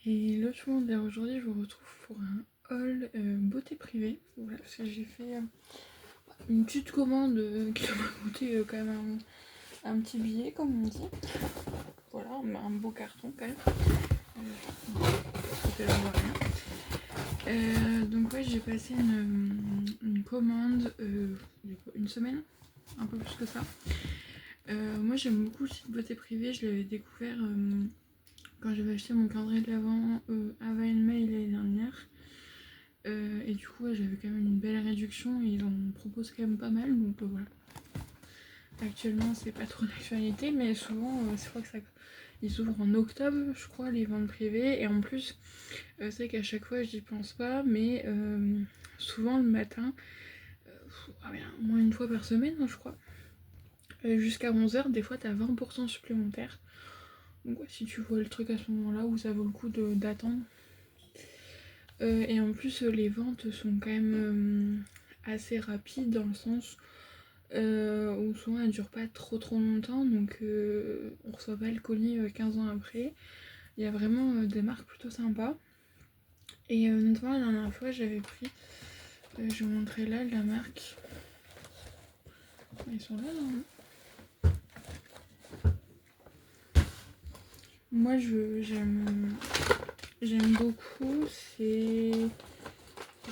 Et le monde aujourd'hui, je vous retrouve pour un haul beauté privée. Voilà, parce que j'ai fait une petite commande qui m'a coûté quand même un petit billet, comme on dit. Voilà, un beau carton quand même. Donc ouais, j'ai passé une commande une semaine, un peu plus que ça. Moi j'aime beaucoup le site beauté privée, je l'avais découvert quand j'avais acheté mon calendrier de l'Avent à May l'année dernière. Et du coup ouais, j'avais quand même une belle réduction et ils en proposent quand même pas mal, donc voilà. Actuellement c'est pas trop d'actualité, mais souvent je crois que ça, ils s'ouvrent en octobre je crois les ventes privées, et en plus c'est vrai qu'à chaque fois j'y pense pas, mais souvent le matin, au moins une fois par semaine je crois, jusqu'à 11h des fois t'as 20% supplémentaire. Donc ouais, si tu vois le truc à ce moment là où ça vaut le coup d'attendre. Et en plus les ventes sont quand même assez rapides, dans le sens où souvent elles durent pas trop longtemps, donc on reçoit pas le colis 15 ans après. Il y a vraiment des marques plutôt sympas. Et notamment la dernière fois j'avais pris, je vous montrerai là la marque. Ils sont là non? Moi j'aime beaucoup, c'est...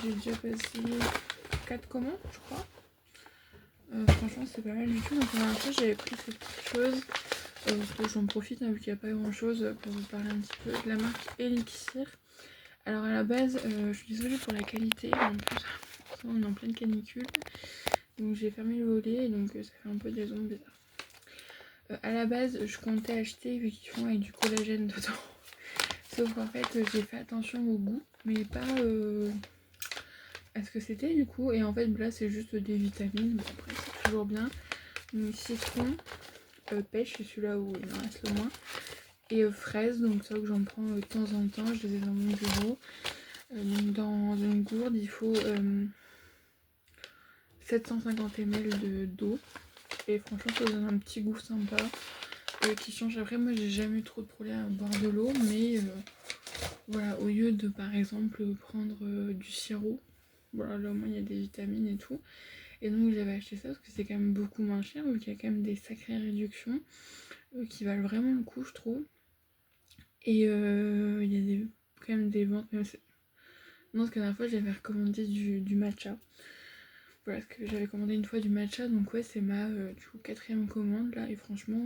J'ai déjà passé 4 commandes je crois. Franchement c'est pas mal du tout. Donc la dernière fois j'avais pris cette petite chose, parce que j'en profite vu qu'il n'y a pas grand chose, pour vous parler un petit peu de la marque Elixir. Alors à la base je suis désolée pour la qualité, en plus on est en pleine canicule, donc j'ai fermé le volet et donc ça fait un peu des ondes bizarres. À la base je comptais acheter, vu qu'ils font avec du collagène dedans, sauf qu'en fait j'ai fait attention au goût mais pas à ce que c'était du coup, et en fait là c'est juste des vitamines, mais après c'est toujours bien. Donc citron, pêche, c'est celui-là où il en reste le moins, et fraise, donc ça que j'en prends de temps en temps, je les ai dans mon bureau. Donc dans une gourde il faut 750 ml d'eau, et franchement ça donne un petit goût sympa qui change. Après moi j'ai jamais eu trop de problème à boire de l'eau, mais voilà, au lieu de par exemple prendre du sirop, voilà, là au moins il y a des vitamines et tout. Et donc j'avais acheté ça parce que c'est quand même beaucoup moins cher, vu qu'il y a quand même des sacrées réductions qui valent vraiment le coup je trouve. Et il y a quand même des ventes, même non, parce que la dernière fois j'avais recommandé du matcha. Voilà, parce que j'avais commandé une fois du matcha, donc ouais c'est ma du coup 4ème commande là, et franchement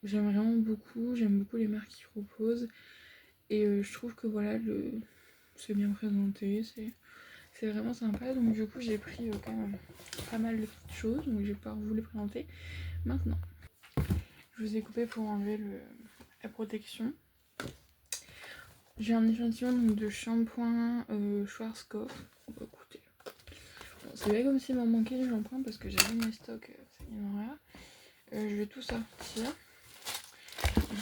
j'aime vraiment beaucoup, j'aime beaucoup les marques qu'ils proposent, et je trouve que voilà, c'est bien présenté, c'est vraiment sympa. Donc du coup j'ai pris quand même pas mal de petites choses, donc je vais pouvoir vous les présenter maintenant. Je vous ai coupé pour enlever la protection. J'ai un échantillon donc, de shampoing Schwarzkopf. On va écouter. Bon, c'est pas comme s'il m'en manquait du shampoing parce que j'avais mes stocks, c'est une horreur. Je vais tout sortir.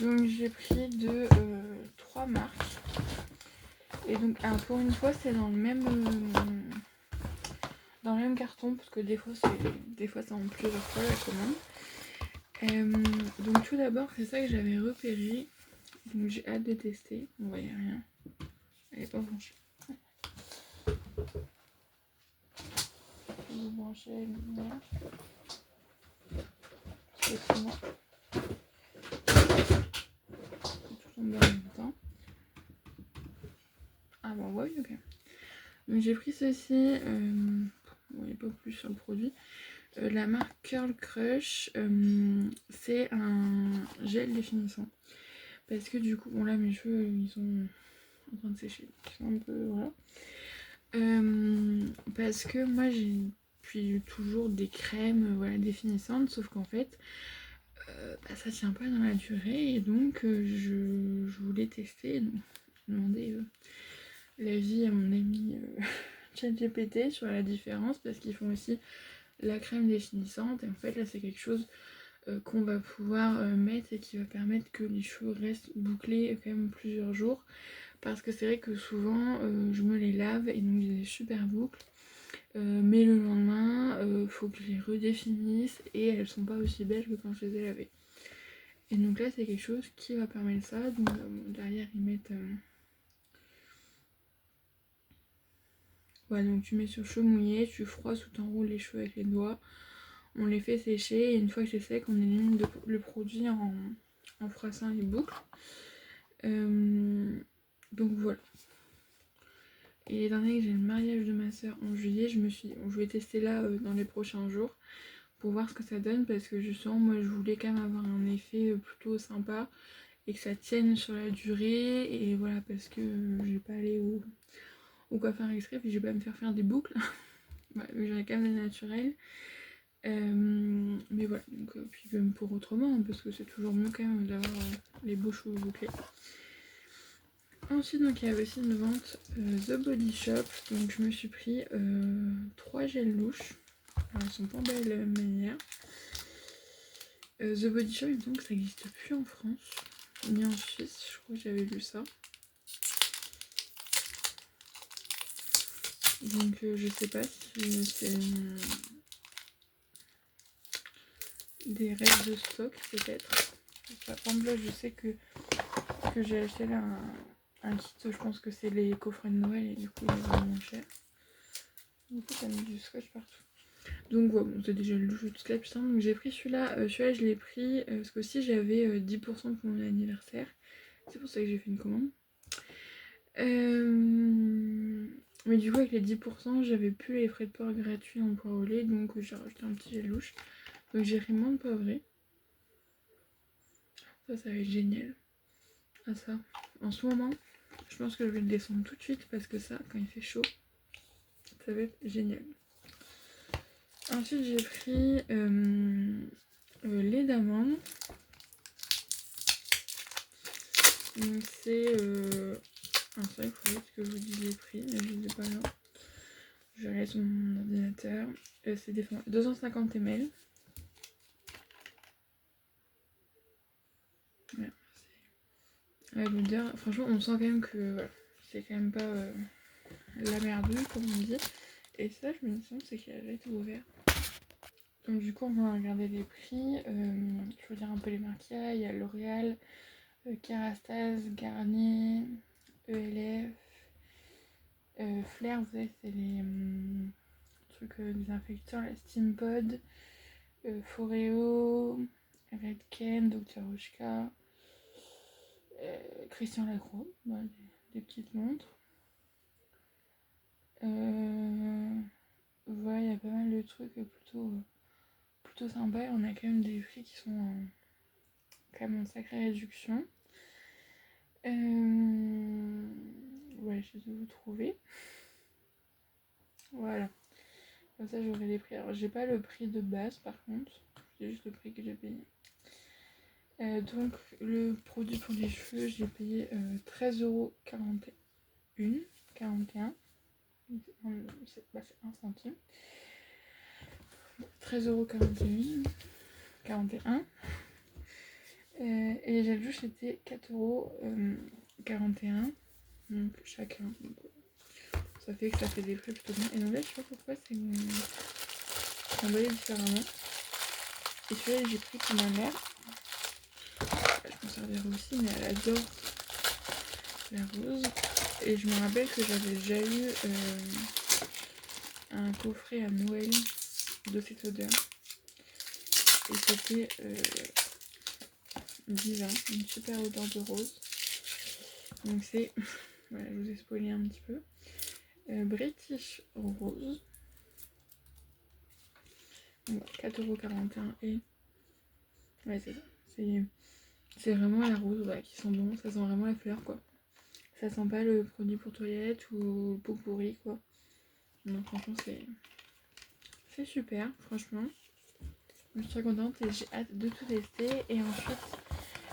Donc j'ai pris de 3 marques. Et donc pour une fois c'est dans le même carton, parce que des fois c'est en plusieurs fois la commande. Donc tout d'abord c'est ça que j'avais repéré, donc j'ai hâte de tester. On voit rien, elle est pas branchée. Je vais vous brancher la lumière. C'est moi. Tout tombe en même temps. Ah bon oui, ok. Donc j'ai pris ceci, bon, il n'y a pas plus sur le produit. La marque Curl Crush, c'est un gel définissant. Parce que du coup, bon là mes cheveux ils sont en train de sécher, ils sont un peu voilà. Parce que moi j'ai puis toujours des crèmes voilà, définissantes, sauf qu'en fait ça tient pas dans la durée, et donc je voulais tester, donc j'ai demandé l'avis à mon ami ChatGPT sur la différence, parce qu'ils font aussi la crème définissante, et en fait là c'est quelque chose qu'on va pouvoir mettre et qui va permettre que les cheveux restent bouclés quand même plusieurs jours, parce que c'est vrai que souvent je me les lave et donc j'ai des super boucles, mais le lendemain faut que je les redéfinisse et elles sont pas aussi belles que quand je les ai lavées. Et donc là c'est quelque chose qui va permettre ça. Donc derrière ils mettent Voilà, donc tu mets sur chaud mouillé, tu froisses ou t'enroules les cheveux avec les doigts. On les fait sécher et une fois que c'est sec, on élimine le produit en froissant les boucles. Donc voilà. Et étant donné que j'ai le mariage de ma soeur en juillet, je vais tester là dans les prochains jours pour voir ce que ça donne parce que justement moi je voulais quand même avoir un effet plutôt sympa et que ça tienne sur la durée et voilà parce que je vais pas aller au coiffeur exprès puis je vais pas me faire des boucles. Ouais, mais j'aurais quand même le naturel. Mais voilà, donc, puis même pour autrement hein, parce que c'est toujours mieux quand même d'avoir les beaux cheveux bouclés. Ensuite donc il y avait aussi une vente The Body Shop, donc je me suis pris 3 gels louches. Alors ils sont pas en belle de la même manière. The Body Shop il me semble que ça n'existe plus en France, ni en Suisse, je crois que j'avais lu ça. Donc je sais pas si c'est des rêves de stock peut-être. Par exemple là je sais que j'ai acheté là un kit, je pense que c'est les coffrets de Noël et du coup il est vraiment cher. Du coup ça met du scotch partout. Donc voilà, bon, c'est déjà le jeu de scotch putain. Donc j'ai pris celui-là, celui-là je l'ai pris parce qu'aussi j'avais 10% pour mon anniversaire. C'est pour ça que j'ai fait une commande. Mais du coup avec les 10% j'avais plus les frais de port gratuits en poids au lait, donc j'ai rajouté un petit gel louche. Donc j'ai pris menthe poivrée. Ça va être génial. Ah ça, en ce moment, je pense que je vais le descendre tout de suite parce que ça, quand il fait chaud, ça va être génial. Ensuite j'ai pris lait d'amande. Donc c'est... Ah ça il faudrait que je vous dise les prix, mais je ne les ai pas là. Je vais aller sur mon ordinateur. C'est des 250 ml. Voilà. L'odeur, franchement on sent quand même que voilà, c'est quand même pas la merdouille comme on dit. Et ça je me sens c'est qu'il a déjà été ouvert. Donc du coup on va regarder les prix. Je veux dire un peu les marques. Il y a L'Oréal, Kerastase, Garnier, ELF, Flair, vous savez c'est les trucs désinfectants, la Steampod, Foreo, Redken, Dr. Oshka, Christian Lacroix, voilà, des petites montres. Voilà, il y a pas mal de trucs plutôt sympas. On a quand même des prix qui sont quand même en sacrée réduction. Ouais, je vais vous trouver. Voilà. Comme ça, j'aurai les prix. Alors, j'ai pas le prix de base par contre. J'ai juste le prix que j'ai payé. Donc, le produit pour les cheveux, j'ai payé 13,41 41. C'est 1 centime. 13,41 41. Et les gels douche c'était 4,41 donc chacun. Donc, ça fait que ça fait des prix plutôt bien. Et donc là, je sais pas pourquoi c'est emballé différemment. Et celui-là, j'ai pris pour ma mère. Je m'en servirai aussi, mais elle adore la rose. Et je me rappelle que j'avais déjà eu un coffret à Noël de cette odeur. Et c'était divin, une super odeur de rose. Donc c'est, voilà, je vous ai spoilé un petit peu. British Rose. 4,41€ et... Ouais c'est ça. C'est vraiment la rose ouais, qui sent bon. Ça sent vraiment la fleur quoi. Ça sent pas le produit pour toilette ou le pot pourri quoi. Donc franchement c'est super franchement. Je suis très contente et j'ai hâte de tout tester. Et ensuite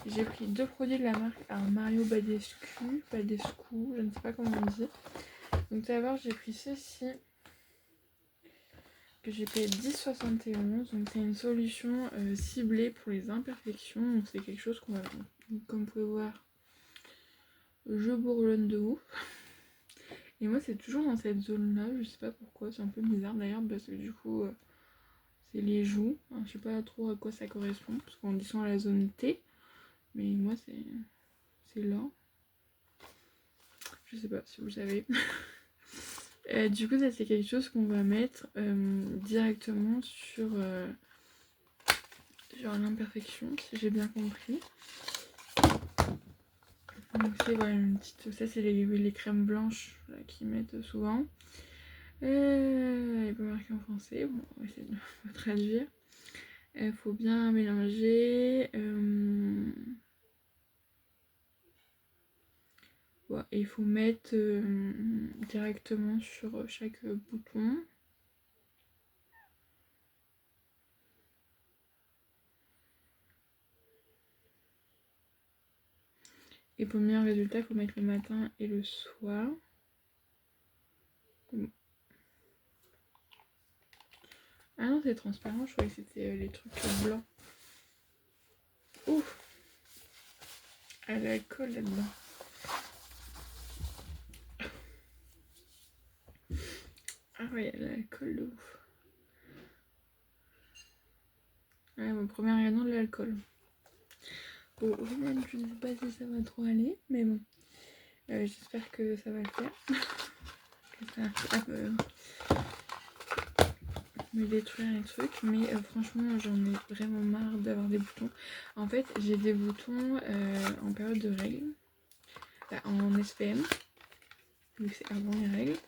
j'ai pris 2 produits de la marque Mario Badescu, je ne sais pas comment on dit. Donc d'abord j'ai pris ceci que j'ai payé 10,71. Donc c'est une solution ciblée pour les imperfections. Donc c'est quelque chose qu'on va, comme vous pouvez voir, je bourgeonne de ouf. Et moi c'est toujours dans cette zone là, je sais pas pourquoi, c'est un peu bizarre d'ailleurs parce que du coup c'est les joues. Enfin, je sais pas trop à quoi ça correspond parce qu'on dit souvent la zone T. Mais moi c'est là. Je sais pas si vous savez. Du coup, ça c'est quelque chose qu'on va mettre directement sur l'imperfection, si j'ai bien compris. Donc c'est voilà, une petite... Ça c'est les crèmes blanches qu'ils mettent souvent. Il n'est pas marqué en français, bon, on va essayer de le traduire. Il faut bien mélanger. Ouais, il faut mettre directement sur chaque bouton. Et pour le meilleur résultat, il faut mettre le matin et le soir. Bon. Ah non, c'est transparent, je croyais que c'était les trucs blancs. Ouf! Elle a l'alcool là-dedans. Ah ouais, elle a l'alcool de ouf. Ouais, mon premier ingrédient de l'alcool. Bon, au final, je ne sais pas si ça va trop aller, mais bon. J'espère que ça va le faire. Que ça va me détruire les trucs, mais franchement, j'en ai vraiment marre d'avoir des boutons. En fait, j'ai des boutons en période de règles, en SPM, vu que c'est avant les règles.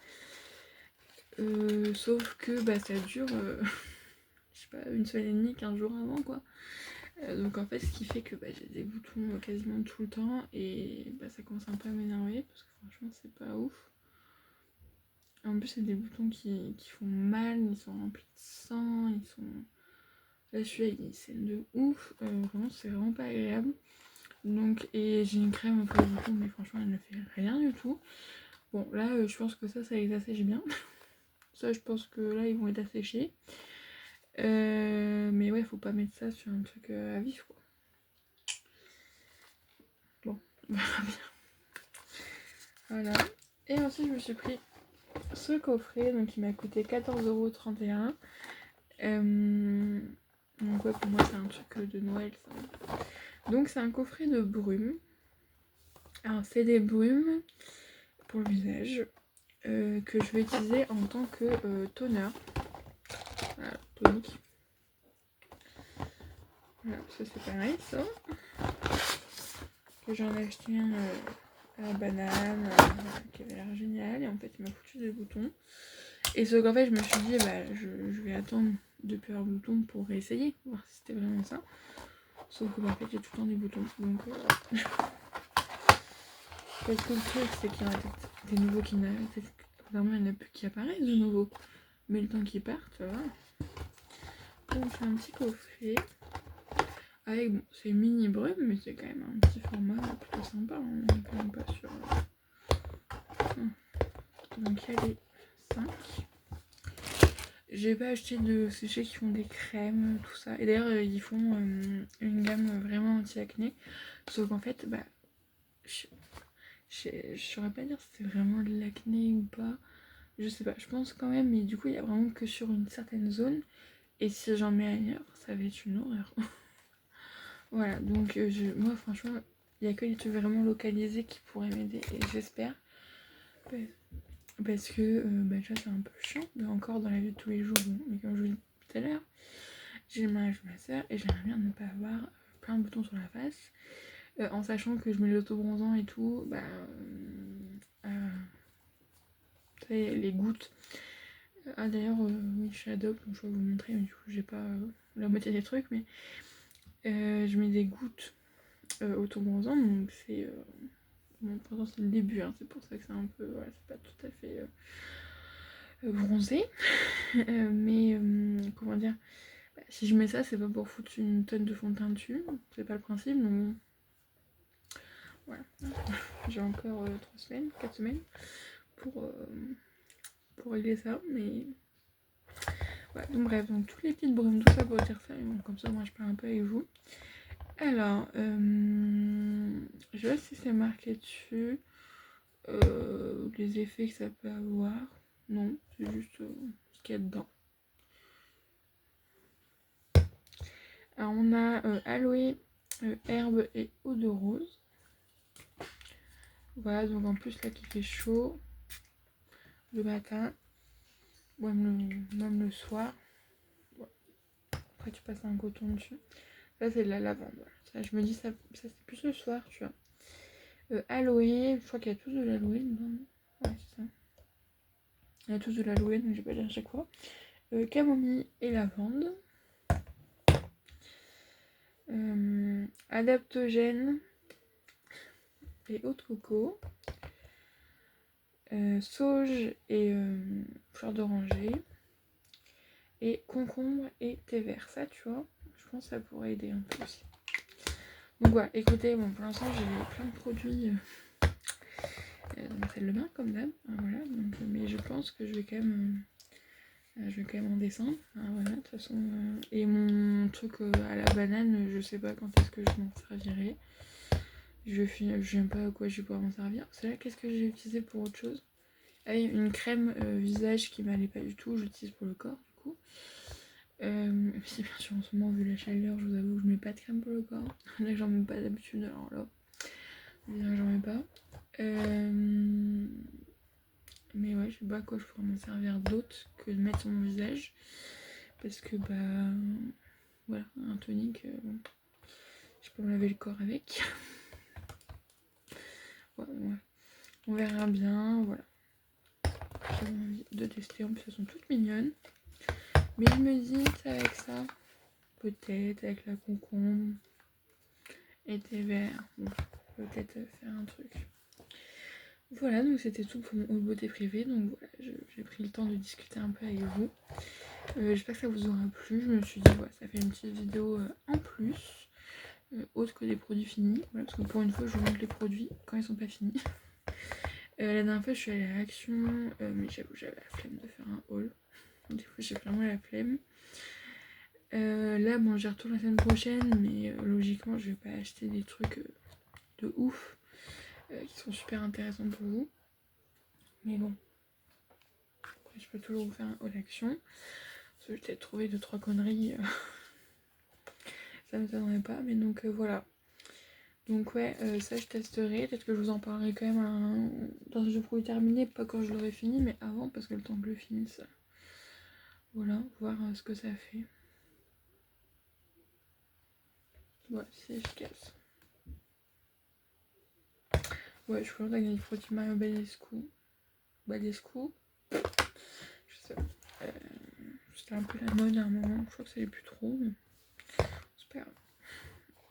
Sauf que bah, ça dure, je sais pas, une semaine et demie, 15 jours avant quoi. Donc en fait, ce qui fait que bah, j'ai des boutons quasiment tout le temps et bah, ça commence un peu à m'énerver parce que franchement, c'est pas ouf. En plus, c'est des boutons qui font mal, ils sont remplis de sang, ils sont. Là, celui-là, il saigne de ouf. Vraiment, c'est vraiment pas agréable. Donc, et j'ai une crème pour les boutons, mais franchement, elle ne fait rien du tout. Bon, là, je pense que ça les assèche bien. Ça, je pense que là, ils vont être asséchés. Mais ouais, faut pas mettre ça sur un truc à vif, quoi. Bon, on verra bien. Voilà. Et ensuite, je me suis pris ce coffret, donc il m'a coûté 14,31 €. Donc ouais, pour moi, c'est un truc de Noël, ça. Donc c'est un coffret de brume. Alors c'est des brumes pour le visage que je vais utiliser en tant que toner. Voilà, tonique. Voilà, ça c'est pareil, ça. Que j'en ai acheté un à la banane, qui avait l'air génial. Et en fait, il m'a foutu des boutons. Et ce qu'en fait, je me suis dit, bah, je vais attendre de plus avoir boutons pour réessayer, voir si c'était vraiment ça. Sauf que bah, en fait, j'ai tout le temps des boutons. Donc, parce que le truc, c'est qu'il y en a des nouveaux qui n'apparaissent. Vraiment, il n'y en a plus qui apparaissent de nouveau. Mais le temps qu'ils partent, voilà. Donc, c'est un petit coffret. Avec, bon, c'est mini brume, mais c'est quand même un petit format plutôt sympa. On n'est quand même pas sur. Donc, il y a les 5. J'ai pas acheté de séchés qui font des crèmes, tout ça. Et d'ailleurs, ils font une gamme vraiment anti-acné. Sauf qu'en fait, bah, je saurais pas dire si c'est vraiment de l'acné ou pas. Je sais pas, je pense quand même, mais du coup, il y a vraiment que sur une certaine zone. Et si j'en mets ailleurs, ça va être une horreur. Voilà, donc moi, franchement, il n'y a que les trucs vraiment localisés qui pourraient m'aider. Et j'espère. Parce que déjà, c'est un peu chiant. Mais encore dans la vie de tous les jours, bon, mais comme je vous l'ai dit tout à l'heure, j'ai le mariage de ma soeur et j'aimerais bien ne pas avoir plein de boutons sur la face. En sachant que je mets l'autobronzant et tout, bah. Vous savez, les gouttes. Ah d'ailleurs, oui, je suis Adobe, donc je vais vous montrer, mais du coup, j'ai pas la moitié des trucs, mais je mets des gouttes autobronzant, donc c'est. Bon, pour l'instant, c'est le début, hein, c'est pour ça que c'est un peu. Voilà, c'est pas tout à fait bronzé. Mais comment dire, bah, si je mets ça, c'est pas pour foutre une tonne de fond de teint dessus, c'est pas le principe, donc voilà. J'ai encore 3 semaines, 4 semaines pour régler ça, mais ouais, donc bref, donc toutes les petites brumes, tout ça pour dire ça, et bon, comme ça moi je parle un peu avec vous. Alors, je vois si c'est marqué dessus les effets que ça peut avoir. Non, c'est juste ce qu'il y a dedans. Alors on a aloe, herbe et eau de rose. Voilà, donc en plus là qu'il fait chaud, le matin, même le soir. Ouais. Après tu passes un coton dessus. Ça c'est de la lavande. Voilà. Ça, je me dis ça c'est plus le soir, tu vois. Aloe, je crois qu'il y a tous de l'aloe dedans. Ouais, c'est ça. Il y a tous de l'aloe, donc je vais pas dire à chaque fois. Camomille et lavande. Adaptogène et eau de coco. Sauge et fleur d'oranger. Et concombre et thé vert. Ça, tu vois, je pense que ça pourrait aider un peu aussi. Donc voilà, écoutez, bon, pour l'instant, j'ai plein de produits dans ma salle de bain, comme d'hab. Voilà, donc, mais je pense que je vais quand même en descendre. Voilà, de toute façon. Et mon truc à la banane, je sais pas quand est-ce que je m'en servirai. Je sais pas à quoi je vais pouvoir m'en servir. C'est là, qu'est-ce que j'ai utilisé pour autre chose? Ah, une crème visage qui m'allait pas du tout, j'utilise pour le corps du coup. Si bien sûr en ce moment vu la chaleur, je vous avoue que je mets pas de crème pour le corps. Là j'en mets pas d'habitude, alors là, j'en mets pas. Mais ouais, je sais pas à quoi je pourrais m'en servir d'autre que de mettre sur mon visage. Parce que bah voilà, un tonique, je peux me laver le corps avec. Ouais. On verra bien, voilà. J'ai envie de tester, en plus elles sont toutes mignonnes. Mais je me dis avec ça, peut-être avec la concombre et thé vert, bon, peut-être faire un truc. Voilà, donc c'était tout pour mon haul beauté privé. Donc voilà, j'ai pris le temps de discuter un peu avec vous. J'espère que ça vous aura plu. Je me suis dit, voilà, ça fait une petite vidéo en plus, autre que des produits finis. Voilà, parce que pour une fois, je vous montre les produits quand ils sont pas finis. La dernière fois, je suis allée à Action, mais j'avoue, j'avais la flemme de faire un haul. Des fois, j'ai vraiment la flemme. Là, bon, j'y retourne la semaine prochaine, mais logiquement, je vais pas acheter des trucs de ouf qui sont super intéressants pour vous. Mais bon, après, je peux toujours vous faire un haul action. Parce que je vais peut-être trouver 2-3 conneries. Ça ne m'étonnerait pas, mais donc voilà. Donc ouais, ça je testerai. Peut-être que je vous en parlerai quand même dans un jeu produit terminé, pas quand je l'aurai fini, mais avant, parce que le temps que je le finisse. Voilà, voir ce que ça fait. Ouais, c'est efficace. Ouais, je pense avec des produits Mario Badescu. Je sais pas. C'était un peu la mode à un moment. Je crois que ça n'est plus trop, mais c'est pas grave.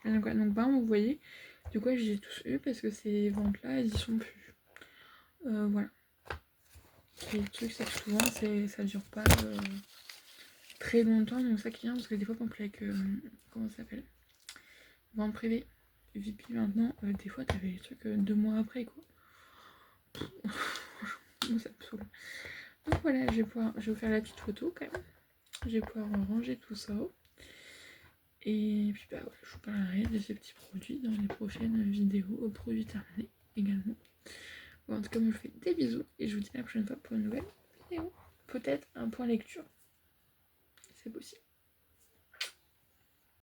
Donc bah, vous voyez, du coup j'ai tous eu parce que ces ventes là, elles y sont plus. Voilà. Et le truc c'est que souvent ça dure pas très longtemps, donc ça qui vient parce que des fois, par exemple, avec comment ça s'appelle, vente privée, VIP maintenant, des fois t'avais les trucs 2 mois après quoi. Moi ça me saoule. Donc voilà, je vais vous faire la petite photo quand même. Je vais pouvoir ranger tout ça. Et puis bah voilà, je vous parlerai de ces petits produits dans les prochaines vidéos, produits terminés également. Bon, en tout cas, moi je vous fais des bisous et je vous dis à la prochaine fois pour une nouvelle vidéo. Peut-être un point lecture. C'est possible.